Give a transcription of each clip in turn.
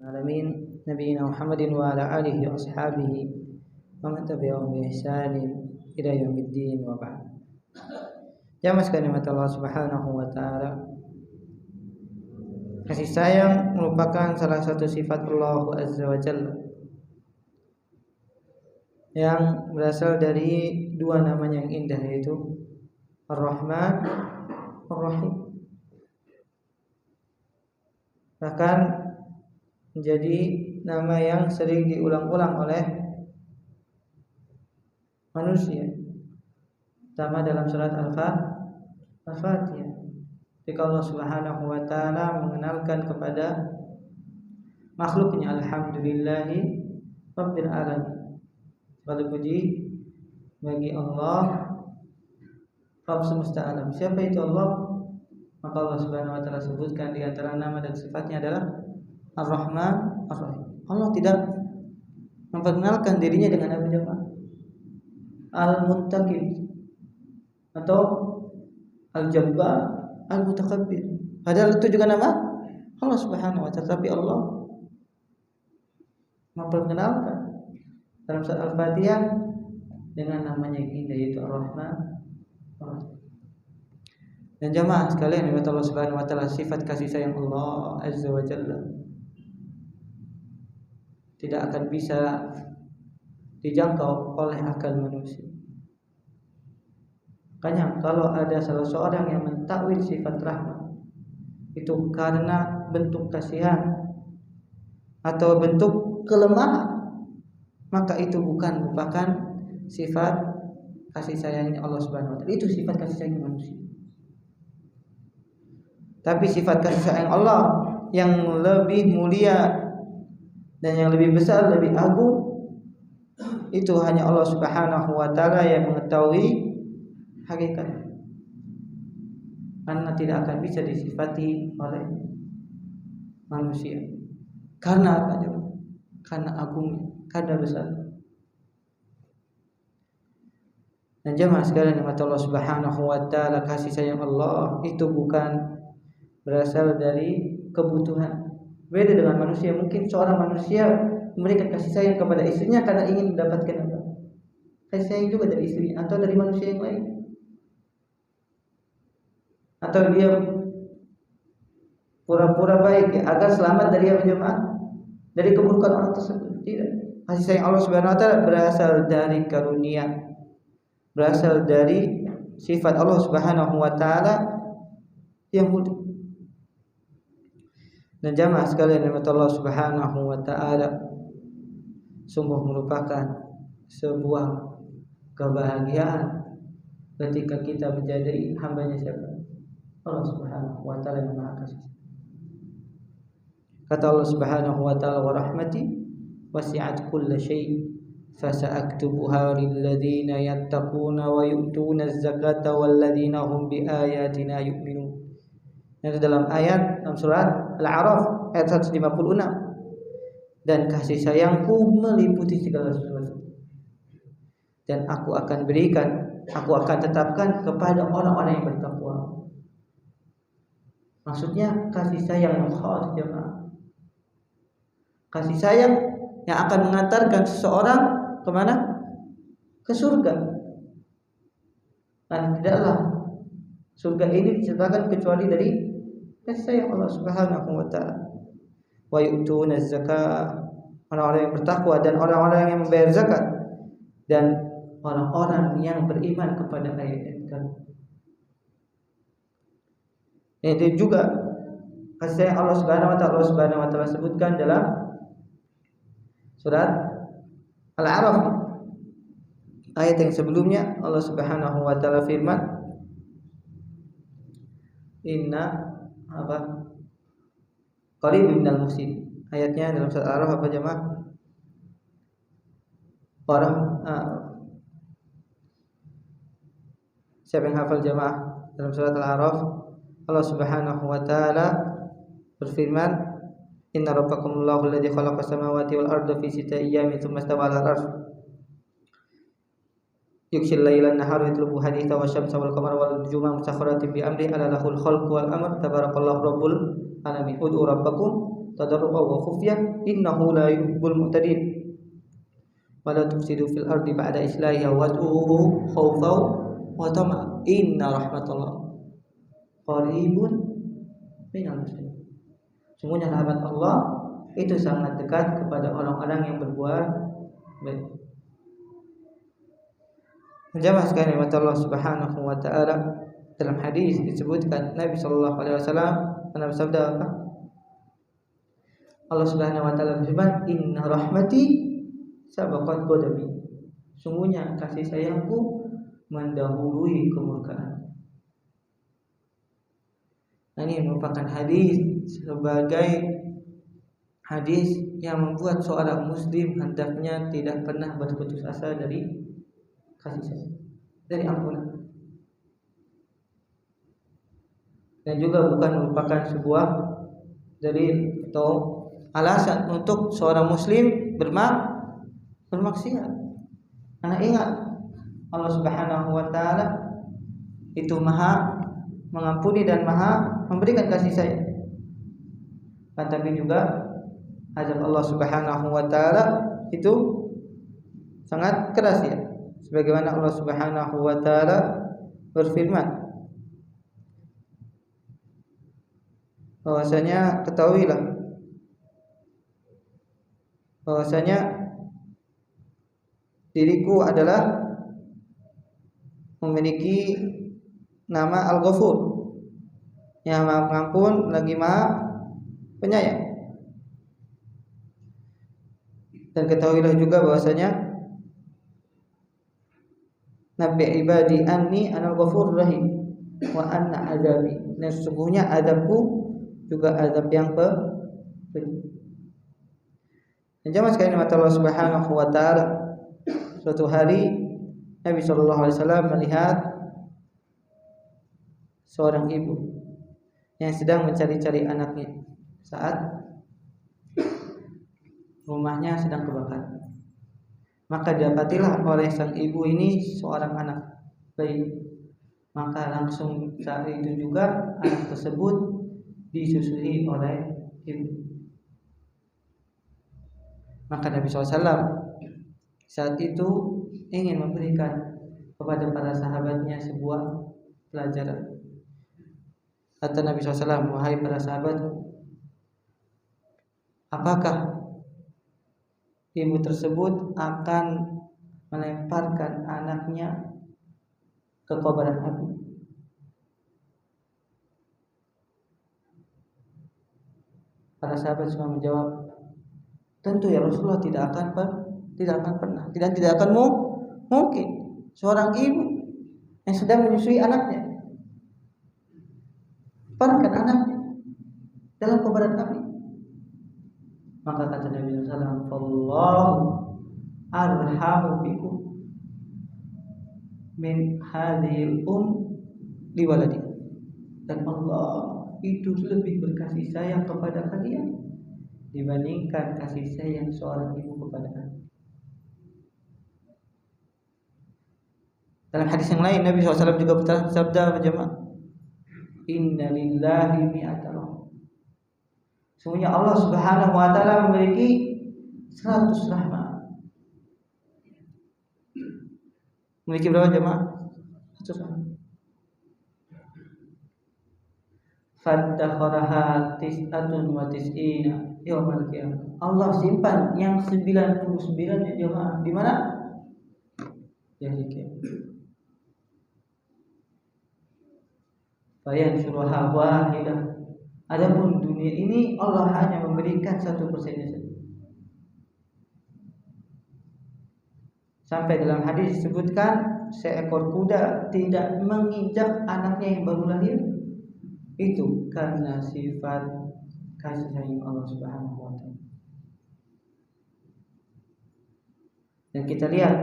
Alamin nabiyina Muhammadin wa ala alihi wa ashabihi wa man tabi'ahum bi ihsanin ila yaumiddin wa ba'd. Jamaah sekalian mata Allah Subhanahu wa taala. Kasih sayang merupakan salah satu sifat Allah Azza wa Jalla yang berasal dari dua namanya yang indah, yaitu Ar-Rahman, Ar-Rahim. Bahkan menjadi nama yang sering diulang-ulang oleh manusia, terutama dalam surat Al-Fatihah. Ketika Allah Subhanahu wa taala mengenalkan kepada makhluknya, alhamdulillahi rabbil alamin, segala puji bagi Allah Rabb semesta alam. Siapa itu Allah? Maka Allah Subhanahu wa taala sebutkan di antara nama dan sifatnya adalah Ar-Rahman, Ar-Rahim. Allah tidak memperkenalkan dirinya dengan apa jemaah? Al-Muntaqim atau Al-Jabbar, Al-Mutakabbir. Padahal itu juga nama Allah Subhanahu wa taala, tapi Allah memperkenalkan dalam surat Al-Fatihah dengan namanya yang indah, yaitu Ar-Rahman, Ar-Rahim. Dan jemaah sekalian yang Allah Subhanahu wa taala, sifat kasih sayang Allah Azza wa Jalla tidak akan bisa dijangkau oleh akal manusia. Makanya kalau ada salah seorang yang mentakwil sifat rahmat itu karena bentuk kasihan atau bentuk kelemahan, maka itu bukan merupakan sifat kasih sayangnya Allah Subhanahu wa taala. Itu sifat kasih sayang manusia. Tapi sifat kasih sayang Allah yang lebih mulia dan yang lebih besar, lebih agung, itu hanya Allah Subhanahu wa taala yang mengetahui hakikatnya. Karena tidak akan bisa disifati oleh manusia. Karena apa? Karena agungnya, karena besar. Dan jemaah sekalian yang Allah Subhanahu wa taala, kasih sayang Allah itu bukan berasal dari kebutuhan. Beda dengan manusia. Mungkin seorang manusia memberikan kasih sayang kepada istrinya karena ingin mendapatkan apa? Kasih sayang juga dari istrinya atau dari manusia yang lain. Atau dia pura-pura baik ya, agar selamat dari apa jemaah? Dari keburukan orang tersebut. Tidak. Kasih sayang Allah Subhanahu wa taala berasal dari karunia, berasal dari sifat Allah Subhanahu wa taala yang mulia. Dan jamaah sekalian yang Allah Subhanahu wa taala, sungguh merupakan sebuah kebahagiaan ketika kita menjadi hambanya siapa? Allah Subhanahu wa taala yang Maha Kasih. Kata Allah Subhanahu wa taala, wa rahmati wasi'at kulla syai' fasa'aktubuha lilladzina yattaquna wa yu'tuna az-zakata walladzina hum biayatina yu'minun. Itu dalam ayat dalam surat Al-A'raf ayat 156. Dan kasih sayangku meliputi segala sesuatu. Dan aku akan tetapkan kepada orang-orang yang bertakwa. Maksudnya kasih sayang yang khas jemaah. Kasih sayang yang akan mengantarkan seseorang kemana? Ke surga. Dan tidaklah surga ini diciptakan kecuali dari kasih sayang Allah Subhanahu wa taala. Wa yu'tuna az-zakata, orang-orang yang bertakwa dan orang-orang yang membayar zakat, dan orang-orang yang beriman kepada ayat-ayat kami. Itu juga kasih sayang Allah Subhanahu wa taala sebutkan dalam surat Al-A'raf. Ayat yang sebelumnya Allah Subhanahu wa taala firman, inna apa? Qaribun minal muhsin. Ayatnya dalam surat Al-A'raf apa jemaah? Siapa yang hafal jemaah? Dalam surat Al-A'raf Allah Subhanahu wa taala berfirman, inna rabbakumullahu alladzi khalaqas samawati wal arda fi sittati ayyamin tsumma istawa 'alal 'arsy yughshil laila an-nahara yatlubu haditha wasyamsa wal qamara wal nujuma musakhkharatin bi amri ala lahul khalqu wal amr tabarakallahu rabbul alamin. Ud'u rabbakum tadarru'an wa khufyah innahu la yuhibbul mu'tadin. Wala tufsidu fil ardi ba'da islahiha wad'uhu khawfan wa tama'an inna rahmatallah qaribun minal muslimin. Sungguhnya rahmat Allah itu sangat dekat kepada orang-orang yang berbuat baik. Jamaah sekalian rahmat Allah Subhanahu wa taala, dalam hadis disebutkan Nabi sallallahu alaihi wasallam pernah bersabda apa? Allah Subhanahu wa taala berfirman, "Inna rahmati sabaqat ghadabi." Sungguhnya kasih sayangku mendahului kemurkaan. Ini merupakan hadis sebagai hadis yang membuat seorang muslim hendaknya tidak pernah berputus asa dari kasih sayang, dari ampunan. Dan juga bukan merupakan sebuah dalil atau alasan untuk seorang muslim bermaksiat. Karena ingat, Allah Subhanahu wa taala itu Maha mengampuni dan Maha memberikan kasih sayang. Tapi juga azab Allah Subhanahu wa taala itu sangat keras ya. Sebagaimana Allah Subhanahu wa taala berfirman, bahwasanya ketahuilah bahwasanya diriku adalah memiliki nama Al-Ghafur, yang Maha Pengampun lagi Maha Penyayang. Dan ketahuilah juga bahwasanya Nabi ibadi anni anal ghafur rahim wa anna adabi. Dan sesungguhnya adabku juga adab yang pedih. Dan jamaah sekalian mata Allah Subhanahu wa taala, suatu hari Nabi sallallahu alaihi wasallam melihat seorang ibu yang sedang mencari-cari anaknya saat rumahnya sedang kebakar. Maka dapatilah oleh sang ibu ini seorang anak bayi. Maka langsung saat itu juga anak tersebut disusui oleh ibu. Maka Nabi SAW saat itu ingin memberikan kepada para sahabatnya sebuah pelajaran. Kata Nabi SAW, "Wahai para sahabat, apakah ibu tersebut akan melemparkan anaknya ke kobaran api?" Para sahabat semua menjawab, "Tentu ya Rasulullah, tidak akan pernah, tidak akan mungkin seorang ibu yang sedang menyusui anaknya lemparkan anaknya dalam kobaran api." Maka kata Nabi SAW, "Fallahu arhamu bikum min hadhil liwaladi." Dan Allah itu lebih berkasih sayang kepada kalian dibandingkan kasih sayang seorang ibu kepada anak. Dalam hadis yang lain Nabi SAW juga bersabda, jemaah, "Inna lillahi mi'ata rahmah." Sungguhnya Allah Subhanahu wa taala memiliki 100 rahmat. Memiliki berapa jemaah? 100 rahmat. Fattakharaha tis'atun wa tis'ina yaumal qiyamah. Allah simpan yang 99 ya jemaah. Di mana? Di hari kiamat. Bayan surah wahidah. Adapun dunia ini Allah hanya memberikan 1% saja. Sampai dalam hadis disebutkan seekor kuda tidak menginjak anaknya yang baru lahir. Itu karena sifat kasih sayang Allah Subhanahu wa taala. Dan kita lihat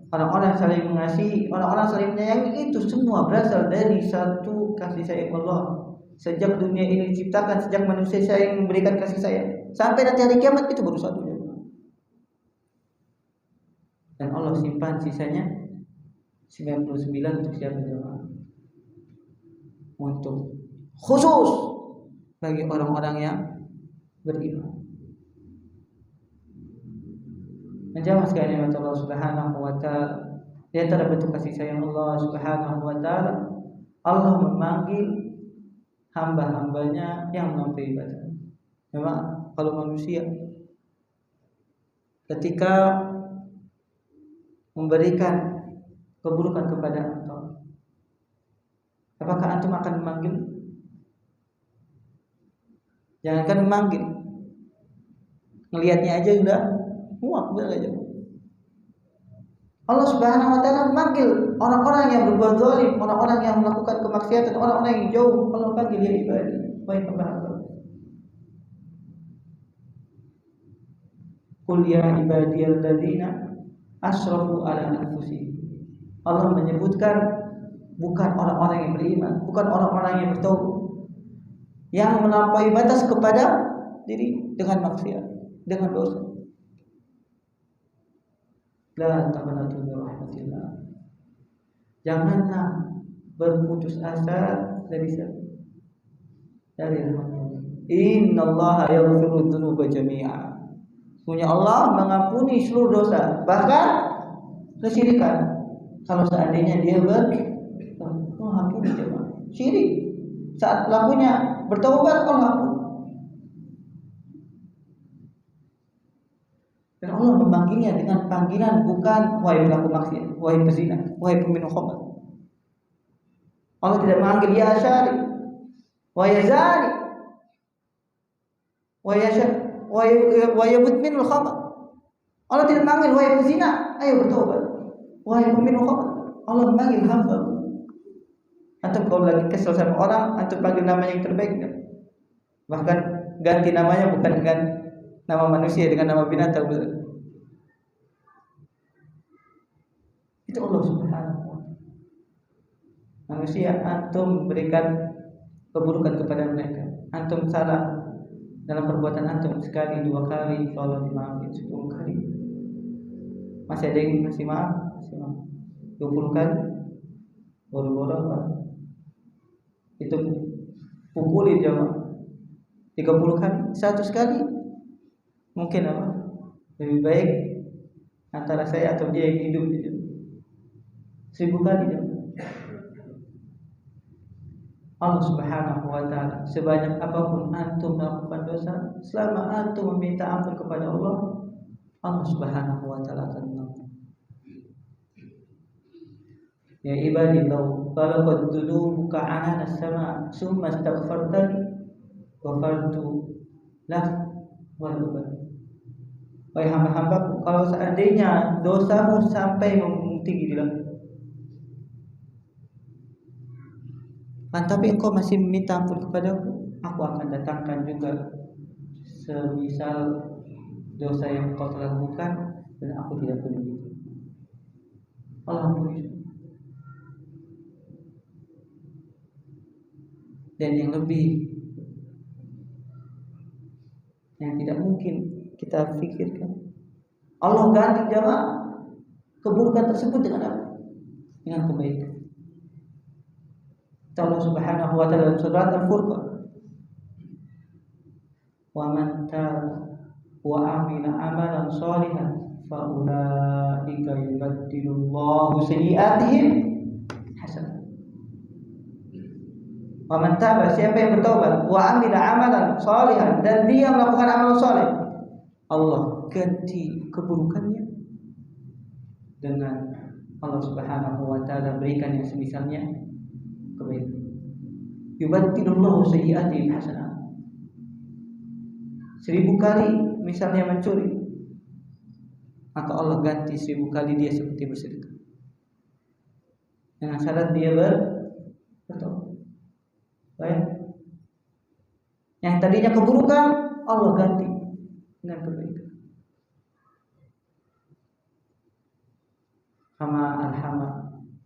orang-orang saling mengasihi, orang-orang saling menyayangi, itu semua berasal dari satu kasih sayang Allah. Sejak dunia ini diciptakan, sejak manusia saling memberikan kasih sayang, sampai nanti hari kiamat itu baru satu. Dan Allah simpan sisanya 99 untuk siapa jemaah? Untuk khusus bagi orang-orang yang beriman. Menjamaskan nikmat Allah Subhanahu wa taala. Di antara bentuk kasih sayang Allah Subhanahu wa taala, Allah memanggil hamba-hambanya yang melampaui batas. Memang kalau manusia ketika memberikan keburukan kepada antum, apakah antum akan memanggil? Jangankan memanggil, ngelihatnya aja udah muak aja. Allah Subhanahu wa taala memanggil orang-orang yang berbuat zalim, orang-orang yang melakukan kemaksiatan, orang-orang yang jauh. Allah panggil ya ibadi, wahai hamba-hamba. Qul ya ibadiyalladzina asrafu ala anfusihim. Allah menyebutkan bukan orang-orang yang beriman, bukan orang-orang yang bertaubat, yang melampaui batas kepada diri dengan maksiat, dengan dosa. La taqnatu min rahmatillah. Janganlah berputus asa dari rahmat Allah. Innallaha yaghfiru dzunuba jami'a. Punya Allah mengampuni seluruh dosa, bahkan kesyirikan. Kalau seandainya dia mengampuni jemaah syirik, saat pelakunya bertaubat Allah ampuni. Dan Allah memanggilnya dengan panggilan bukan wahai pelaku maksiat, wahai pezina, wahai peminum khamr. Allah tidak memanggil ya syari, wahai zani, wahai mudminul khamr. Allah tidak memanggil wahai pezina, ayo bertobat, wahai peminum khamr. Allah memanggil hamba. Antum kalau lagi kesel sama orang, antum panggil nama yang terbaik kan? Bahkan ganti namanya bukan dengan nama manusia, dengan nama binatang. Itu Allah Subhanahu wa taala. Manusia antum berikan keburukan kepada mereka. Antum salah dalam perbuatan antum sekali, 2 kali, Allah dimaafin 10 kali. Masih ada yang masih maaf? 20 kali? Boro-boro apa? Itu pukuli jamaah 30 kali, 100 kali. Mungkin apa? Lebih baik antara saya atau dia yang hidup itu 1000 kali jamaah. Allah Subhanahu wa taala, sebanyak apapun antum melakukan dosa, selama antum meminta ampun kepada Allah, Allah Subhanahu wa taala akan mengampuni. Ya ibadi law balaghat dhunubuka anana as-sama summa astaghfartani ghafartu lak wa lakum. Wahai hamba-hambaku, kalau seandainya dosamu sampai tinggi di langit, tapi engkau masih meminta ampun kepadaku, aku akan datangkan juga semisal dosa yang engkau telah lakukan, dan aku tidak peduli. Allah ampuni. Dan yang lebih, yang tidak mungkin kita pikirkan, Allah ganti jamaah keburukan tersebut dengan apa? Dengan kebaikan. Allah Subhanahu wa taala dalam surat Al-Furqan, wa man taba wa amila amalan shalihan fa ulaika yubaddilullahu sayyi'atihim hasanat. Wa man taba, siapa yang bertaubat, wa amila amalan shalihan, dan dia melakukan amal saleh, Allah ganti keburukannya dengan Allah Subhanahu wa taala berikan yang semisalnya kebaikan. Yubaddilullahu sayyi'atihim hasanat. 1000 kali misalnya mencuri, maka Allah ganti 1000 kali dia seperti bersedekah. Dengan syarat dia bertaubat. Baik. Yang tadinya keburukan, Allah ganti dengan kebaikan. Kama alhama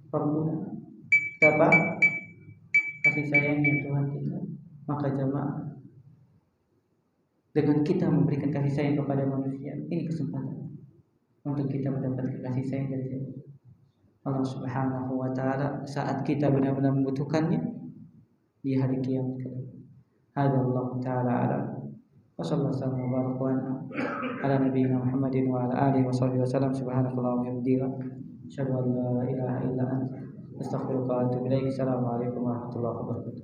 Rabbuna. Siapa? Kasih sayangnya Tuhan kita. Maka jamaah, dengan kita memberikan kasih sayang kepada manusia, ini kesempatan untuk kita mendapatkan kasih sayang dari Allah Subhanahu wa taala saat kita benar-benar membutuhkannya di hari kiamat. Hadza Allah taala alam. Wassalamualaikum warahmatullahi wabarakatuh. Ala nabiyina Muhammadin wa ala alihi washabbihi wasallam. Subhanakallahumma wa bihamdika asyhadu an la ilaha illa anta astaghfiruka wa atubu ilaik. Assalamualaikum warahmatullahi wabarakatuh.